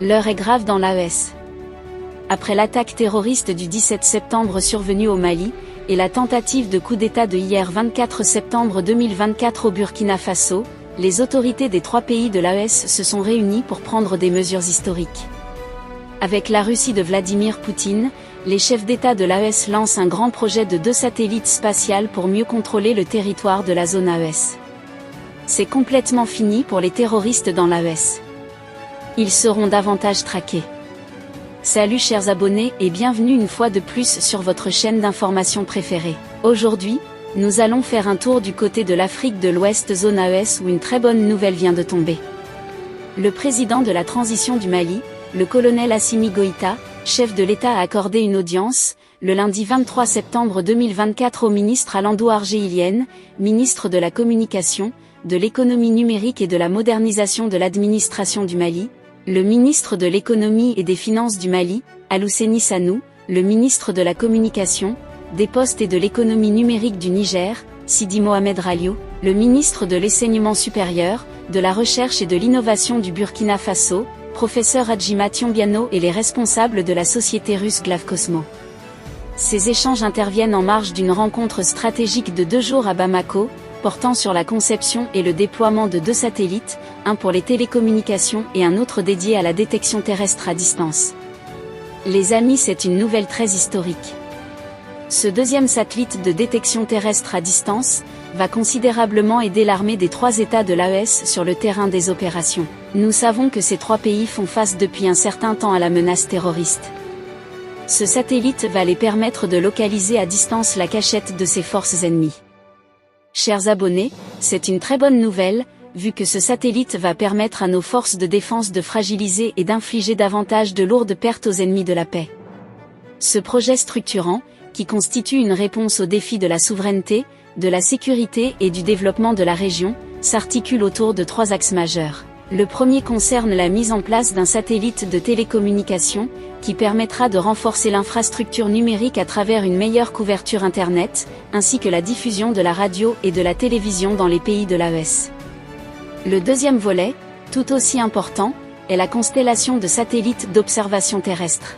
L'heure est grave dans l'AES. Après l'attaque terroriste du 17 septembre survenue au Mali, et la tentative de coup d'État de hier 24 septembre 2024 au Burkina Faso, les autorités des 3 pays de l'AES se sont réunies pour prendre des mesures historiques. Avec la Russie de Vladimir Poutine, les chefs d'État de l'AES lancent un grand projet de 2 satellites spatials pour mieux contrôler le territoire de la zone AES. C'est complètement fini pour les terroristes dans l'AES. Ils seront davantage traqués. Salut chers abonnés et bienvenue une fois de plus sur votre chaîne d'information préférée. Aujourd'hui, nous allons faire un tour du côté de l'Afrique de l'Ouest zone AES où une très bonne nouvelle vient de tomber. Le président de la transition du Mali, le colonel Assimi Goïta, chef de l'État a accordé une audience, le lundi 23 septembre 2024 au ministre Alandou Argeilienne, ministre de la Communication, de l'économie numérique et de la modernisation de l'administration du Mali, le ministre de l'économie et des finances du Mali, Alousséni Sanou, le ministre de la Communication, des Postes et de l'économie numérique du Niger, Sidi Mohamed Raliou, le ministre de l'enseignement supérieur, de la recherche et de l'innovation du Burkina Faso, professeur Hadjima Tiombiano et les responsables de la société russe Glavkosmo. Ces échanges interviennent en marge d'une rencontre stratégique de 2 jours à Bamako, portant sur la conception et le déploiement de 2 satellites, un pour les télécommunications et un autre dédié à la détection terrestre à distance. Les amis, c'est une nouvelle très historique. Ce 2e satellite de détection terrestre à distance va considérablement aider l'armée des 3 États de l'AES sur le terrain des opérations. Nous savons que ces 3 pays font face depuis un certain temps à la menace terroriste. Ce satellite va les permettre de localiser à distance la cachette de ces forces ennemies. Chers abonnés, c'est une très bonne nouvelle, vu que ce satellite va permettre à nos forces de défense de fragiliser et d'infliger davantage de lourdes pertes aux ennemis de la paix. Ce projet structurant, qui constitue une réponse aux défis de la souveraineté, de la sécurité et du développement de la région, s'articule autour de 3 axes majeurs. Le premier concerne la mise en place d'un satellite de télécommunication, qui permettra de renforcer l'infrastructure numérique à travers une meilleure couverture Internet, ainsi que la diffusion de la radio et de la télévision dans les pays de l'AES. Le deuxième volet, tout aussi important, est la constellation de satellites d'observation terrestre.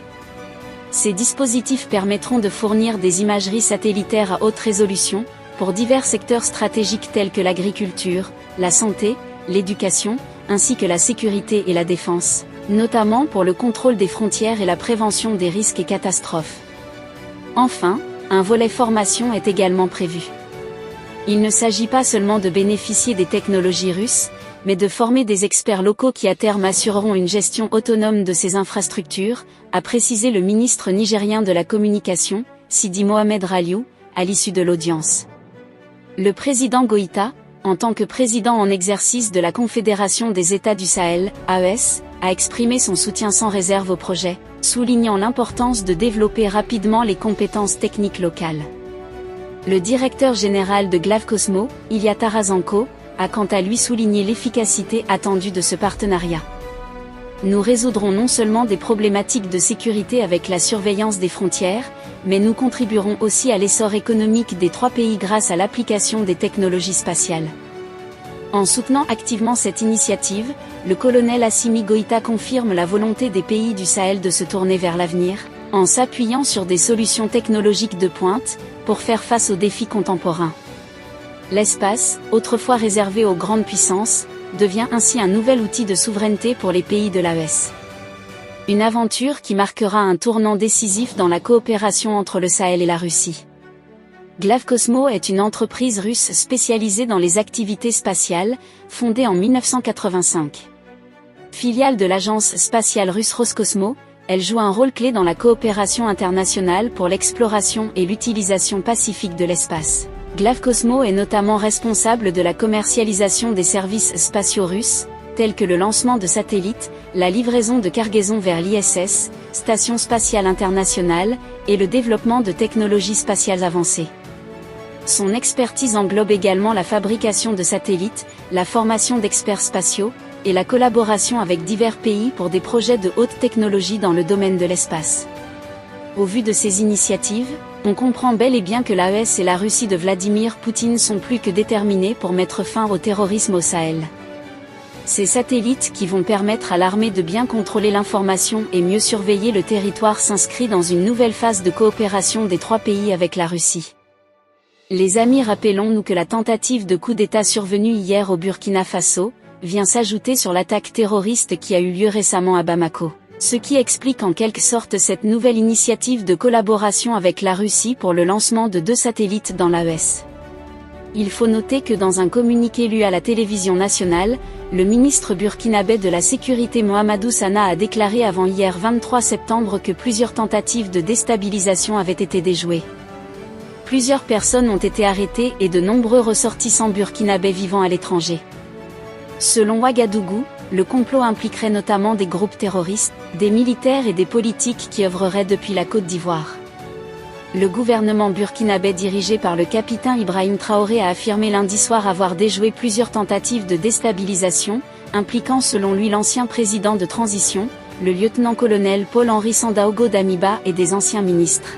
Ces dispositifs permettront de fournir des imageries satellitaires à haute résolution, pour divers secteurs stratégiques tels que l'agriculture, la santé, l'éducation, ainsi que la sécurité et la défense, notamment pour le contrôle des frontières et la prévention des risques et catastrophes. Enfin, un volet formation est également prévu. Il ne s'agit pas seulement de bénéficier des technologies russes, mais de former des experts locaux qui à terme assureront une gestion autonome de ces infrastructures, a précisé le ministre nigérien de la Communication, Sidi Mohamed Raliou, à l'issue de l'audience. Le président Goïta, en tant que président en exercice de la Confédération des États du Sahel, AES, a exprimé son soutien sans réserve au projet, soulignant l'importance de développer rapidement les compétences techniques locales. Le directeur général de Glavkosmo, Ilya Tarazenko, a quant à lui souligné l'efficacité attendue de ce partenariat. Nous résoudrons non seulement des problématiques de sécurité avec la surveillance des frontières, mais nous contribuerons aussi à l'essor économique des 3 pays grâce à l'application des technologies spatiales. En soutenant activement cette initiative, le colonel Assimi Goïta confirme la volonté des pays du Sahel de se tourner vers l'avenir, en s'appuyant sur des solutions technologiques de pointe, pour faire face aux défis contemporains. L'espace, autrefois réservé aux grandes puissances, devient ainsi un nouvel outil de souveraineté pour les pays de l'AES. Une aventure qui marquera un tournant décisif dans la coopération entre le Sahel et la Russie. Glavkosmo est une entreprise russe spécialisée dans les activités spatiales, fondée en 1985. Filiale de l'agence spatiale russe Roscosmos, elle joue un rôle clé dans la coopération internationale pour l'exploration et l'utilisation pacifique de l'espace. Glavkosmo est notamment responsable de la commercialisation des services spatiaux russes, tels que le lancement de satellites, la livraison de cargaisons vers l'ISS, Station spatiale internationale, et le développement de technologies spatiales avancées. Son expertise englobe également la fabrication de satellites, la formation d'experts spatiaux, et la collaboration avec divers pays pour des projets de haute technologie dans le domaine de l'espace. Au vu de ces initiatives, on comprend bel et bien que l'AES et la Russie de Vladimir Poutine sont plus que déterminés pour mettre fin au terrorisme au Sahel. Ces satellites qui vont permettre à l'armée de bien contrôler l'information et mieux surveiller le territoire s'inscrit dans une nouvelle phase de coopération des trois pays avec la Russie. Les amis, rappelons-nous que la tentative de coup d'État survenue hier au Burkina Faso vient s'ajouter sur l'attaque terroriste qui a eu lieu récemment à Bamako. Ce qui explique en quelque sorte cette nouvelle initiative de collaboration avec la Russie pour le lancement de 2 satellites dans l'AES. Il faut noter que dans un communiqué lu à la télévision nationale, le ministre burkinabé de la Sécurité Mohamedou Sana a déclaré avant hier 23 septembre que plusieurs tentatives de déstabilisation avaient été déjouées. Plusieurs personnes ont été arrêtées et de nombreux ressortissants burkinabés vivant à l'étranger. Selon Ouagadougou, le complot impliquerait notamment des groupes terroristes, des militaires et des politiques qui œuvreraient depuis la Côte d'Ivoire. Le gouvernement burkinabé dirigé par le capitaine Ibrahim Traoré a affirmé lundi soir avoir déjoué plusieurs tentatives de déstabilisation, impliquant selon lui l'ancien président de transition, le lieutenant-colonel Paul-Henri Sandaogo Damiba et des anciens ministres.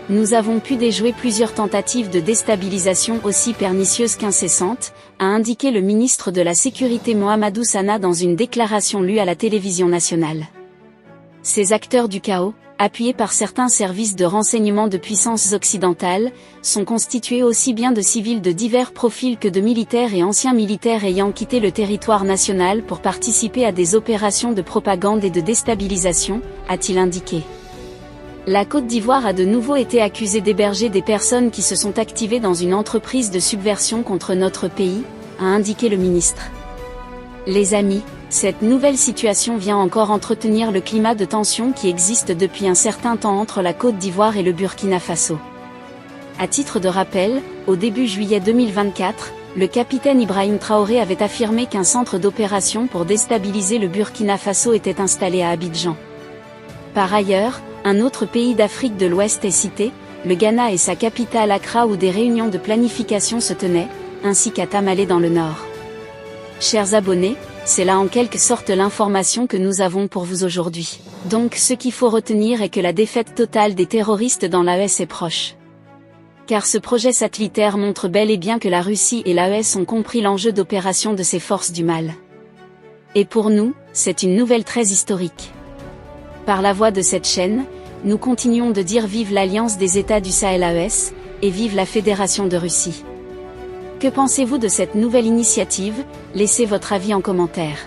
Nous avons pu déjouer plusieurs tentatives de déstabilisation aussi pernicieuses qu'incessantes, a indiqué le ministre de la Sécurité Mohamedou Sana dans une déclaration lue à la télévision nationale. Ces acteurs du chaos, appuyés par certains services de renseignement de puissances occidentales, sont constitués aussi bien de civils de divers profils que de militaires et anciens militaires ayant quitté le territoire national pour participer à des opérations de propagande et de déstabilisation, a-t-il indiqué. La Côte d'Ivoire a de nouveau été accusée d'héberger des personnes qui se sont activées dans une entreprise de subversion contre notre pays, a indiqué le ministre. Les amis, cette nouvelle situation vient encore entretenir le climat de tension qui existe depuis un certain temps entre la Côte d'Ivoire et le Burkina Faso. À titre de rappel, au début juillet 2024, le capitaine Ibrahim Traoré avait affirmé qu'un centre d'opération pour déstabiliser le Burkina Faso était installé à Abidjan. Par ailleurs, un autre pays d'Afrique de l'Ouest est cité, le Ghana et sa capitale Accra où des réunions de planification se tenaient, ainsi qu'à Tamale dans le nord. Chers abonnés, c'est là en quelque sorte l'information que nous avons pour vous aujourd'hui. Donc ce qu'il faut retenir est que la défaite totale des terroristes dans l'AES est proche. Car ce projet satellitaire montre bel et bien que la Russie et l'AES ont compris l'enjeu d'opération de ces forces du mal. Et pour nous, c'est une nouvelle très historique. Par la voix de cette chaîne, nous continuons de dire vive l'Alliance des États du Sahel AES, et vive la Fédération de Russie. Que pensez-vous de cette nouvelle initiative? Laissez votre avis en commentaire.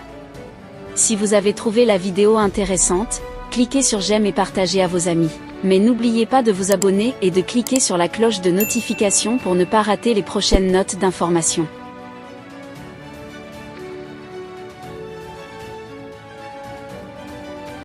Si vous avez trouvé la vidéo intéressante, cliquez sur j'aime et partagez à vos amis. Mais n'oubliez pas de vous abonner et de cliquer sur la cloche de notification pour ne pas rater les prochaines notes d'information.